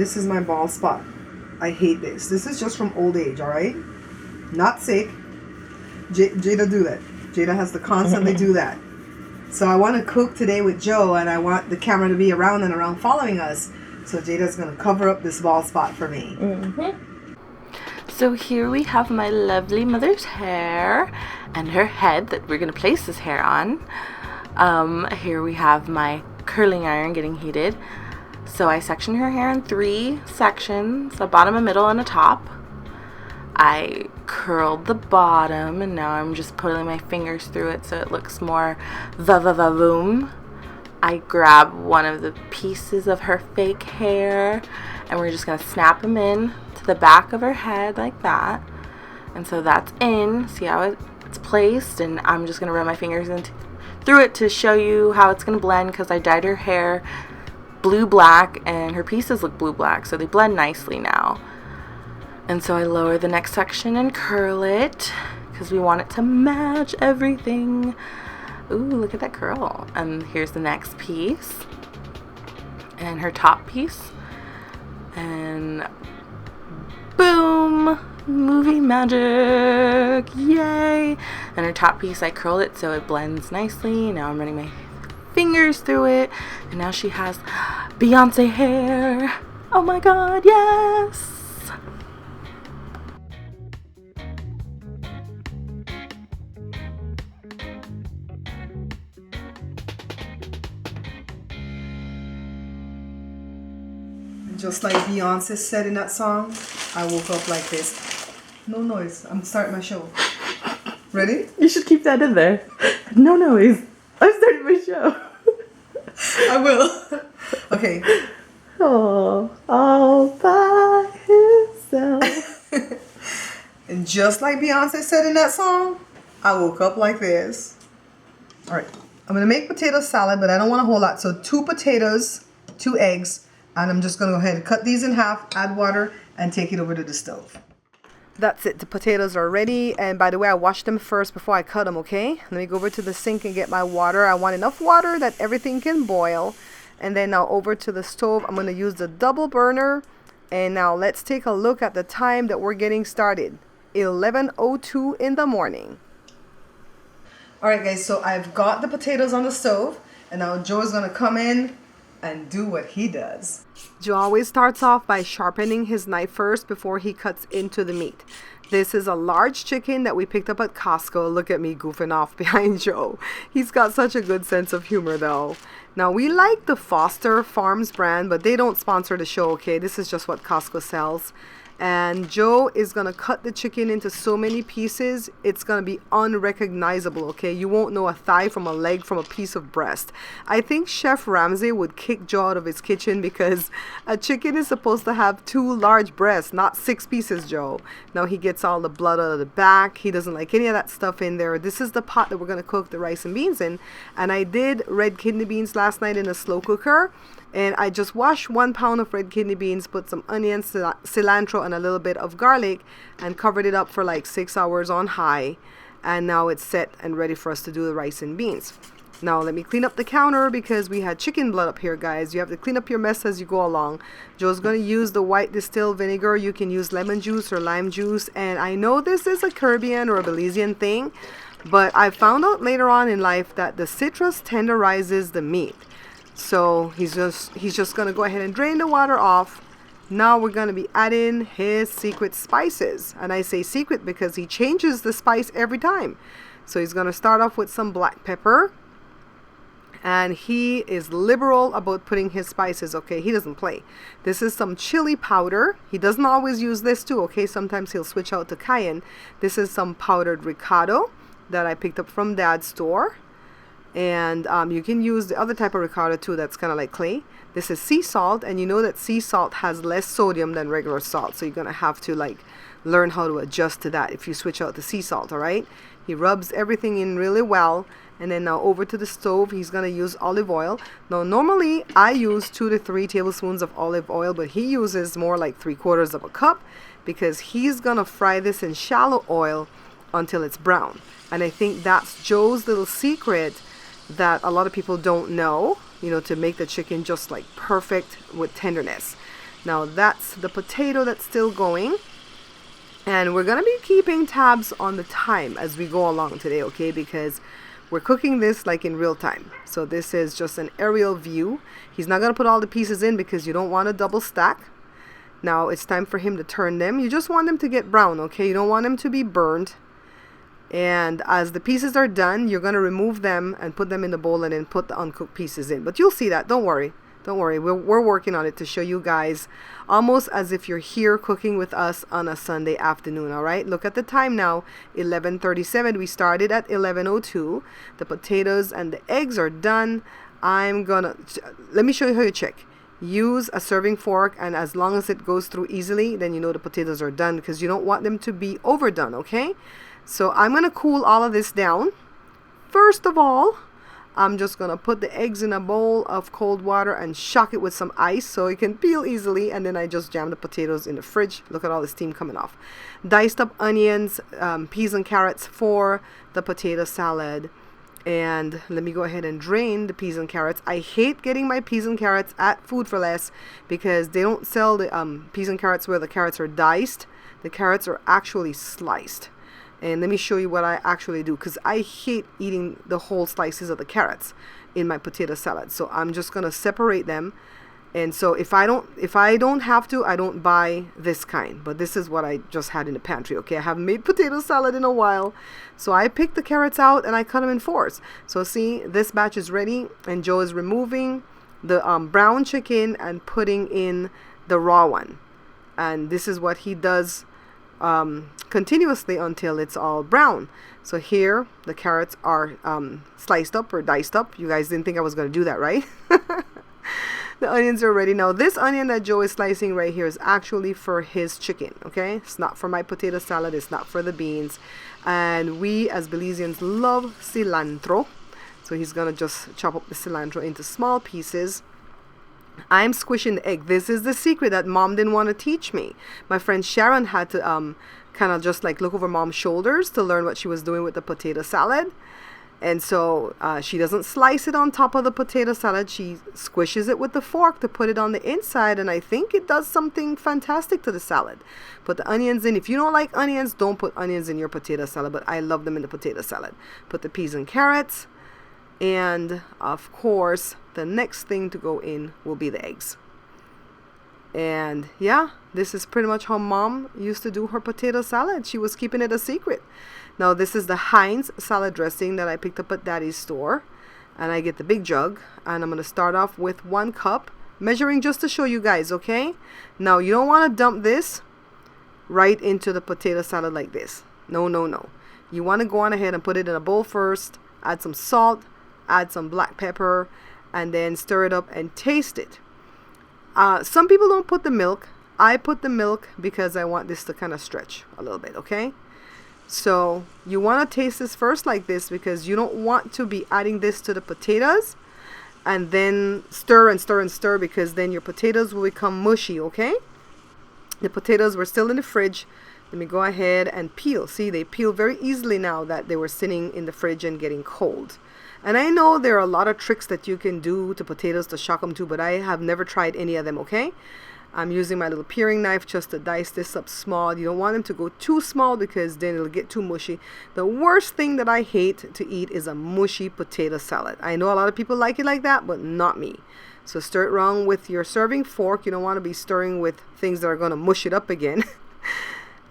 This is my bald spot. I hate this. This is just from old age, alright? Not sick. Jada do that. Jada has to constantly do that. So I want to cook today with Joe, and I want the camera to be around and around following us. So Jada's going to cover up this bald spot for me. So here we have my lovely mother's hair and her head that we're going to place this hair on. Here we have my curling iron getting heated. So I sectioned her hair in 3 sections, a bottom, a middle, and a top. I curled the bottom, and now I'm just putting my fingers through it so it looks more va-va-va-voom. I grab one of the pieces of her fake hair, and we're just going to snap them in to the back of her head like that. And so that's in. See how it's placed? And I'm just going to run my fingers through it to show you how it's going to blend, because I dyed her hair blue-black, and her pieces look blue-black, so they blend nicely now. And so I lower the next section and curl it, because we want it to match everything. Ooh, look at that curl. And here's the next piece. And her top piece. And boom! Movie magic! Yay! And her top piece, I curled it so it blends nicely. Now I'm running my fingers through it. And now she has Beyonce hair. Oh my god, yes! Just like Beyonce said in that song, I woke up like this. No noise. I'm starting my show. Ready? You should keep that in there. No noise. I'm starting my show. I will. Okay. Oh, all by himself. And just like Beyonce said in that song, I woke up like this. All right. I'm going to make potato salad, but I don't want a whole lot. So 2 potatoes, 2 eggs. And I'm just going to go ahead and cut these in half, add water, and take it over to the stove. That's it. The potatoes are ready. And by the way, I washed them first before I cut them, okay? Let me go over to the sink and get my water. I want enough water that everything can boil. And then now over to the stove, I'm going to use the double burner. And now let's take a look at the time that we're getting started. 11:02 in the morning. All right, guys. So I've got the potatoes on the stove. And now Joe's going to come in and do what he does. Joe always starts off by sharpening his knife first before he cuts into the meat. This is a large chicken that we picked up at Costco. Look at me goofing off behind Joe. He's got such a good sense of humor though. Now we like the Foster Farms brand, but they don't sponsor the show, okay? This is just what Costco sells. And Joe is going to cut the chicken into so many pieces, it's going to be unrecognizable, okay? You won't know a thigh from a leg from a piece of breast. I think Chef Ramsay would kick Joe out of his kitchen because a chicken is supposed to have 2 large breasts, not 6 pieces, Joe. Now he gets all the blood out of the back. He doesn't like any of that stuff in there. This is the pot that we're going to cook the rice and beans in. And I did red kidney beans last night in a slow cooker. And I just washed 1 pound of red kidney beans, put some onions, cilantro, and a little bit of garlic, and covered it up for like 6 hours on high. And now it's set and ready for us to do the rice and beans. Now let me clean up the counter because we had chicken blood up here, guys. You have to clean up your mess as you go along. Joe's going to use the white distilled vinegar. You can use lemon juice or lime juice. And I know this is a Caribbean or a Belizean thing, but I found out later on in life that the citrus tenderizes the meat. So he's just going to go ahead and drain the water off. Now we're going to be adding his secret spices. And I say secret because he changes the spice every time. So he's going to start off with some black pepper. And he is liberal about putting his spices, okay? He doesn't play. This is some chili powder. He doesn't always use this too, okay? Sometimes he'll switch out to cayenne. This is some powdered ricotta that I picked up from Dad's store. And you can use the other type of ricotta too that's kind of like clay. This is sea salt, and you know that sea salt has less sodium than regular salt, so you're going to have to like learn how to adjust to that if you switch out to sea salt, all right? He rubs everything in really well, and then now over to the stove, he's going to use olive oil. Now normally I use 2 to 3 tablespoons of olive oil, but he uses more like 3/4 of a cup because he's going to fry this in shallow oil until it's brown. And I think that's Joe's little secret that a lot of people don't know, you know, to make the chicken just like perfect with tenderness. Now that's the potato that's still going. And we're going to be keeping tabs on the time as we go along today, okay? Because we're cooking this like in real time. So this is just an aerial view. He's not going to put all the pieces in because you don't want to double stack. Now it's time for him to turn them. You just want them to get brown, okay? You don't want them to be burned. And as the pieces are done, you're going to remove them and put them in the bowl and then put the uncooked pieces in. But you'll see that. Don't worry. Don't worry. We're working on it to show you guys almost as if you're here cooking with us on a Sunday afternoon, all right? Look at the time now, 11:37. We started at 11:02. The potatoes and the eggs are done. Let me show you how you check. Use a serving fork, and as long as it goes through easily, then you know the potatoes are done because you don't want them to be overdone, okay? So I'm going to cool all of this down. First of all, I'm just going to put the eggs in a bowl of cold water and shock it with some ice so it can peel easily. And then I just jam the potatoes in the fridge. Look at all the steam coming off. Diced up onions, peas and carrots for the potato salad. And let me go ahead and drain the peas and carrots. I hate getting my peas and carrots at Food for Less because they don't sell the peas and carrots where the carrots are diced. The carrots are actually sliced. And let me show you what I actually do because I hate eating the whole slices of the carrots in my potato salad. So I'm just going to separate them. And so if I don't have to, I don't buy this kind. But this is what I just had in the pantry, okay? I haven't made potato salad in a while. So I pick the carrots out and I cut them in fours. So see, this batch is ready and Joe is removing the brown chicken and putting in the raw one. And this is what he does continuously until it's all brown. So here the carrots are sliced up or diced up. You guys didn't think I was going to do that, right? The onions are ready. Now this onion that Joe is slicing right here is actually for his chicken, okay? It's not for my potato salad. It's not for the beans. And we as Belizeans love cilantro. So he's going to just chop up the cilantro into small pieces. I'm squishing the egg. This is the secret that Mom didn't want to teach me. My friend Sharon had to kind of just like look over Mom's shoulders to learn what she was doing with the potato salad. And so she doesn't slice it on top of the potato salad. She squishes it with the fork to put it on the inside. And I think it does something fantastic to the salad. Put the onions in. If you don't like onions, don't put onions in your potato salad. But I love them in the potato salad. Put the peas and carrots. And of course, the next thing to go in will be the eggs. And yeah, this is pretty much how Mom used to do her potato salad. She was keeping it a secret. Now this is the Heinz salad dressing that I picked up at Daddy's store. And I get the big jug. And I'm going to start off with 1 cup. Measuring just to show you guys, okay? Now you don't want to dump this right into the potato salad like this. No, no, no. You want to go on ahead and put it in a bowl first. Add some salt. Add some black pepper. And then stir it up and taste it. Some people don't put the milk. I put the milk because I want this to kind of stretch a little bit, okay? So you want to taste this first like this because you don't want to be adding this to the potatoes and then stir and stir and stir because then your potatoes will become mushy, okay? The potatoes were still in the fridge. Let me go ahead and peel. See, they peel very easily now that they were sitting in the fridge and getting cold. And I know there are a lot of tricks that you can do to potatoes to shock them too, but I have never tried any of them, okay? I'm using my little paring knife just to dice this up small. You don't want them to go too small because then it'll get too mushy. The worst thing that I hate to eat is a mushy potato salad. I know a lot of people like it like that, but not me. So stir it wrong with your serving fork. You don't want to be stirring with things that are going to mush it up again.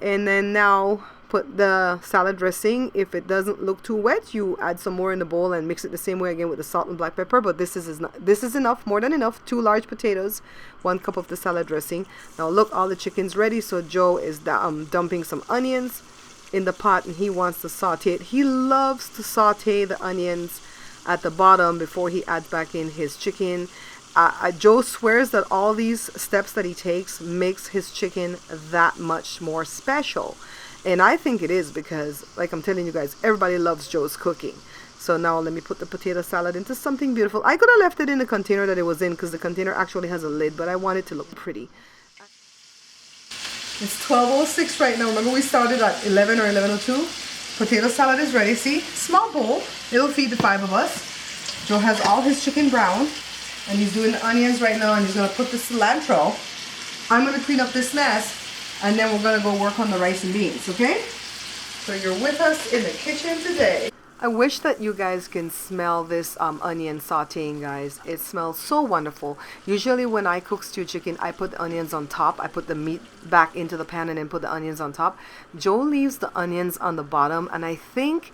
And then now put the salad dressing. If it doesn't look too wet, you add some more in the bowl and mix it the same way again with the salt and black pepper. But this is enough, more than enough. 2 large potatoes, 1 cup of the salad dressing. Now look, all the chicken's ready. So Joe is dumping some onions in the pot and he wants to saute it. He loves to saute the onions at the bottom before he adds back in his chicken. Joe swears that all these steps that he takes makes his chicken that much more special. And I think it is because, like I'm telling you guys, everybody loves Joe's cooking. So now let me put the potato salad into something beautiful. I could have left it in the container that it was in because the container actually has a lid, but I want it to look pretty. It's 12:06 right now. Remember we started at 11 or 11:02? Potato salad is ready. See? Small bowl. It'll feed the 5 of us. Joe has all his chicken brown. And he's doing the onions right now. And he's going to put the cilantro I'm gonna clean up this mess and then we're gonna go work on the rice and beans, okay? So you're with us in the kitchen today. I wish that you guys can smell this onion sauteing, guys. It smells so wonderful. Usually when I cook stewed chicken, I put the onions on top. I put the meat back into the pan and then put the onions on top. Joe leaves the onions on the bottom, and I think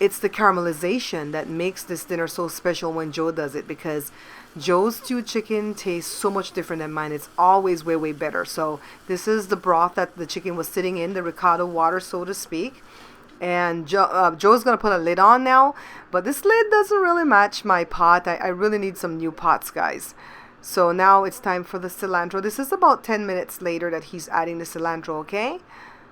it's the caramelization that makes this dinner so special when Joe does it, because Joe's stewed chicken tastes so much different than mine. It's always way, way better. So this is the broth that the chicken was sitting in, the ricotta water, so to speak. And Joe's going to put a lid on now, but this lid doesn't really match my pot. I really need some new pots, guys. So now it's time for the cilantro. This is about 10 minutes later that he's adding the cilantro, okay?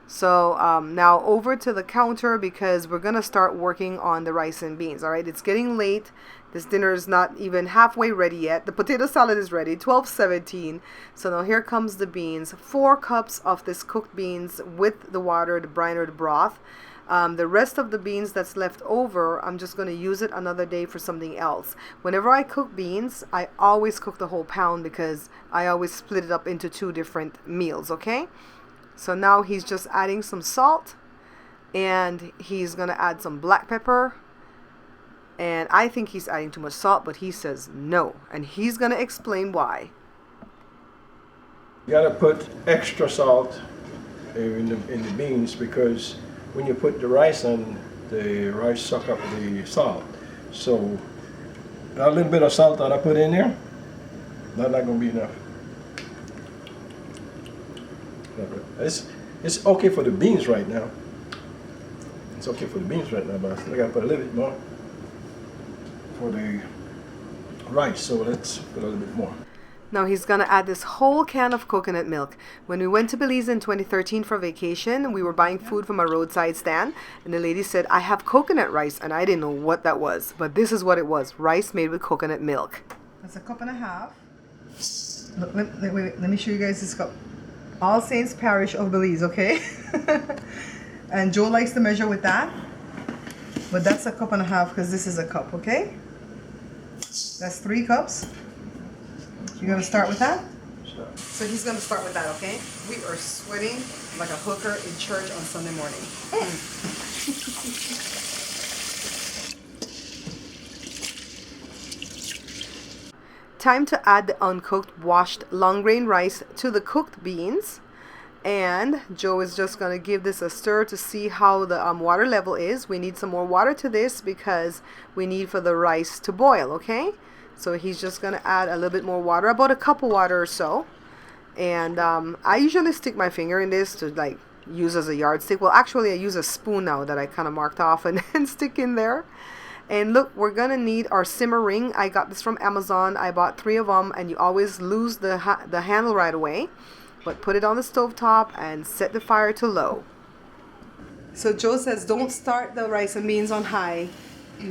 So now over to the counter because we're going to start working on the rice and beans, all right? It's getting late. This dinner is not even halfway ready yet. The potato salad is ready, 12:17. So now here comes the beans. 4 cups of this cooked beans with the water, the brine or the broth. The rest of the beans that's left over, I'm just going to use it another day for something else. Whenever I cook beans, I always cook the whole pound because I always split it up into 2 different meals, okay? So now he's just adding some salt, and he's going to add some black pepper. And I think he's adding too much salt, but he says no. And he's going to explain why. You got to put extra salt in the beans because when you put the rice on, the rice suck up the salt. So a little bit of salt that I put in there, that's not going to be enough. It's okay for the beans right now. It's okay for the beans right now, but I still got to put a little bit more for the rice. So let's put a little bit more. Now he's going to add this whole can of coconut milk. When we went to Belize in 2013 for vacation, we were buying food from a roadside stand, and the lady said, I have coconut rice, and I didn't know what that was, but this is what it was, rice made with coconut milk. That's a cup and a half. Look, wait, let me show you guys this cup. All Saints Parish of Belize, okay? And Joe likes to measure with that, but that's a cup and a half because this is a cup, okay? That's 3 cups. You're going to start with that? Start. So he's going to start with that, okay? We are sweating like a hooker in church on Sunday morning. Time to add the uncooked washed long grain rice to the cooked beans. And Joe is just going to give this a stir to see how the water level is. We need some more water to this because we need for the rice to boil, okay? So he's just going to add a little bit more water, about a cup of water or so. And I usually stick my finger in this to like use as a yardstick. Well, actually I use a spoon now that I kind of marked off and then stick in there. And look, we're going to need our simmer ring. I got this from Amazon. I bought 3 of them, and you always lose the handle right away. But put it on the stove top and set the fire to low. So Joe says don't start the rice and beans on high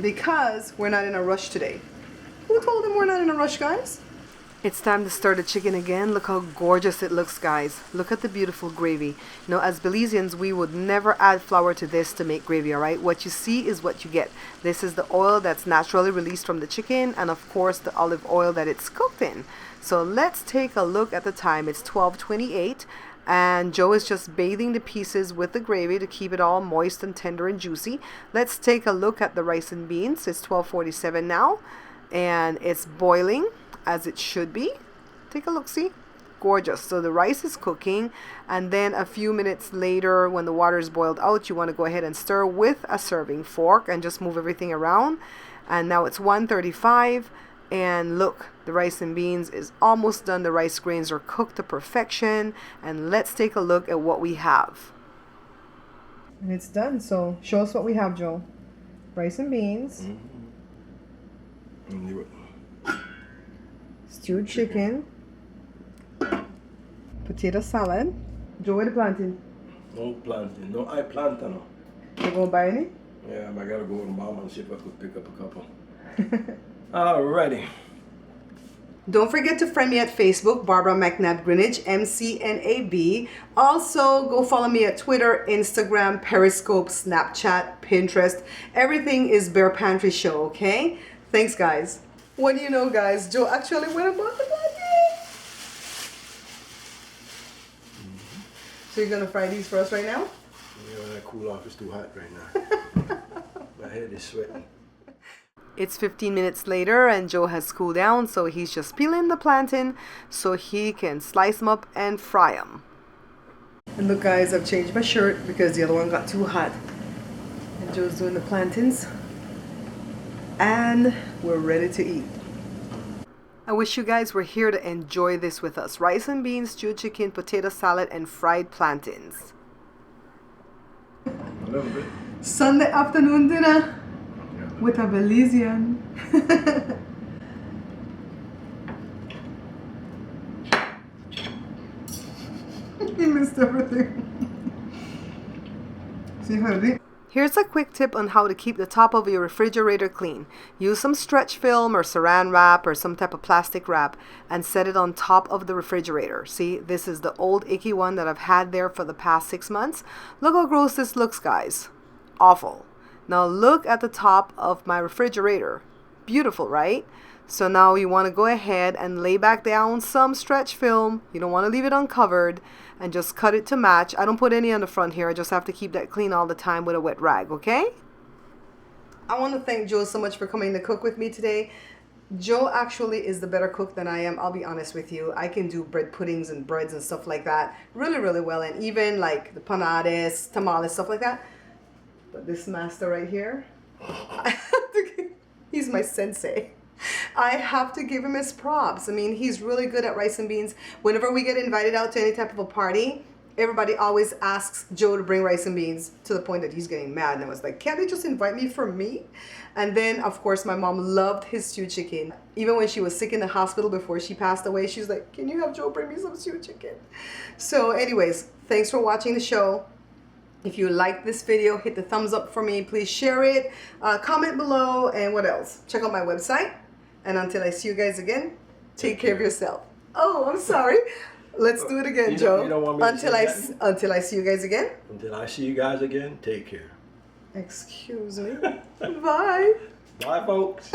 because we're not in a rush today. Who told him we're not in a rush, guys? It's time to stir the chicken again. Look how gorgeous it looks, guys. Look at the beautiful gravy. You know, as Belizeans, we would never add flour to this to make gravy, all right? What you see is what you get. This is the oil that's naturally released from the chicken, and of course the olive oil that it's cooked in. So let's take a look at the time. It's 12:28, and Joe is just bathing the pieces with the gravy to keep it all moist and tender and juicy. Let's take a look at the rice and beans. It's 12:47 now, and it's boiling as it should be. Take a look, see? Gorgeous. So the rice is cooking, and then a few minutes later when the water is boiled out, you want to go ahead and stir with a serving fork and just move everything around. And now it's 1:35, and look, the rice and beans is almost done. The rice grains are cooked to perfection, and let's take a look at what we have. And it's done. So show us what we have, Joe. Rice and beans. Stewed chicken, potato salad. Joe, where the planting? No planting. No, I plant now. You gonna buy any? Yeah, I gotta go to mom and see if I could pick up a couple. Alrighty. Don't forget to friend me at Facebook, Barbara McNabb Greenwich, MCNAB. Also, go follow me at Twitter, Instagram, Periscope, Snapchat, Pinterest. Everything is Bear Pantry Show, okay? Thanks, guys. What do you know, guys? Joe actually went and bought the blanket. So you're gonna fry these for us right now? Yeah, when I cool off, it's too hot right now. My head is sweating. It's 15 minutes later and Joe has cooled down, so he's just peeling the plantain so he can slice them up and fry them. And look guys, I've changed my shirt because the other one got too hot. And Joe's doing the plantains. And we're ready to eat. I wish you guys were here to enjoy this with us. Rice and beans, stewed chicken, potato salad, and fried plantains. A little bit. Sunday afternoon dinner with a Belizean. He missed everything. See how it is? Here's a quick tip on how to keep the top of your refrigerator clean. Use some stretch film or saran wrap or some type of plastic wrap and set it on top of the refrigerator. See, this is the old icky one that I've had there for the past 6 months. Look how gross this looks, guys. Awful. Now look at the top of my refrigerator. Beautiful, right? So now you want to go ahead and lay back down some stretch film. You don't want to leave it uncovered and just cut it to match. I don't put any on the front here. I just have to keep that clean all the time with a wet rag, okay? I want to thank Joe so much for coming to cook with me today. Joe actually is the better cook than I am. I'll be honest with you. I can do bread puddings and breads and stuff like that really, really well. And even like the panades, tamales, stuff like that. But this master right here, he's my sensei. I have to give him his props. I mean, he's really good at rice and beans. Whenever we get invited out to any type of a party, everybody always asks Joe to bring rice and beans, to the point that he's getting mad. And I was like, can't they just invite me for me? And then, of course, my mom loved his stewed chicken. Even when she was sick in the hospital before she passed away, she was like, can you have Joe bring me some stewed chicken? So anyways, thanks for watching the show. If you like this video, hit the thumbs up for me. Please share it, comment below, and what else? Check out my website. And until I see you guys again, take care of yourself. Oh, I'm sorry. Let's do it again, Joe. You don't want me to say that? Until I see you guys again. Until I see you guys again, take care. Excuse me. Bye. Bye, folks.